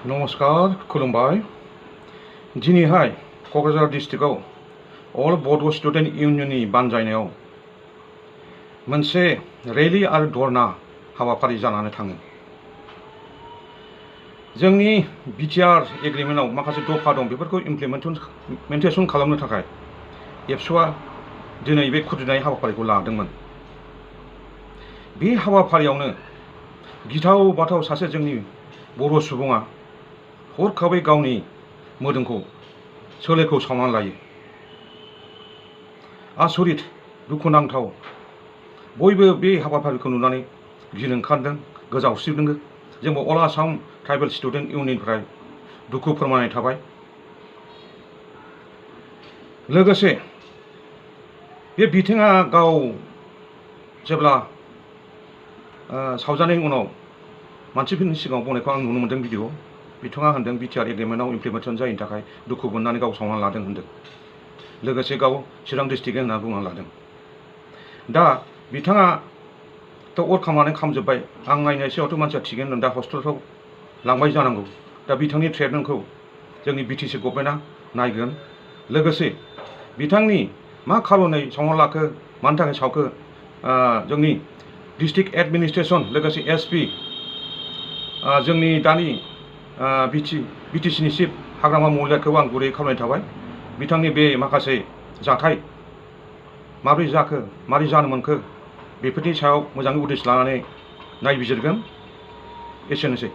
नमस्कार खुलुमबाय दिनैहाय क'क्राझार डिस्ट्रिक्टआव अल बड' स्टुडेन्ट इउनियननि बानजायनायाव मोनसे रेलि आरो धरना हाबाफारि जानानै थाङो। जोंनि बिटिआर एग्रिमेन्टआव माखासे दफा दं, बेफोरखौ इमप्लिमेन्टेसन खालामनो थाखाय एबसुआ दिनै बे खुद्रिनाय हाबाफारिखौ लादोंमोन। बे हाबाफारियावनो गिथाव बाथाव सासे जोंनि बर' सुबुङा हरखाबै गावनि मोदोमखौ सोलेरखौ सावनानै लायो। आसरित दुखुनांथाव। बयबो बे हाबाफारिखौ नुनानै गिनो ओंखारदों, गोजावस्रिदों। जोंबो अल आसाम ट्राइबेल स्टुडेन्ट इउनियननिफ्राय दुखु फोरमायनाय थाबाय। लोगोसे बे बिथाङा गाव जेब्ला सावजानायनि उनाव मानसिफोरनि सिगाङाव बुंनायखौ आं नुनो मोन्दों भिडिअ'। बिथाङा होनदों बिटिआर एग्रिमेन्टआव इमप्लिमेन्टेसन जायैनि थाखाय दुखु मोननानै गाव सावनानै लादों होनदों। लोगोसे गाव चिरां डिस्ट्रिक्ट होनना बुंनानै लादों। दा बिथाङाथ' अर खामनानै खामजोब्बाय। आं नायनाय सिगाङावथ' मानसिया थिगैनो दं, दा हस्पिटालफ्राव लांबाय जानांगौ। दा बिथांनि ट्रिटमेन्टखौ जोंनि बिटिसि गभर्नमेन्टआ नायगोन। लोगोसे बिथांनि मा खारनै सावना लाखो, मानि थाखाय सावखो, जोंनि डिस्ट्रिक्ट एडमिनिस्ट्रेसन लोगोसे एसपि, जोंनि दानि बिटिसिनि चिफ हाग्रामा महिलारिखौ आं गुरै खावलायनाय थाबाय। बिथांनि बे माखासे जाथाय माबोरै जाखो, माबोरै जानो मोनखो, बेफोरनि सायाव मोजाङै उदिस लानानै नायबिजिरगोन। एसेनोसै।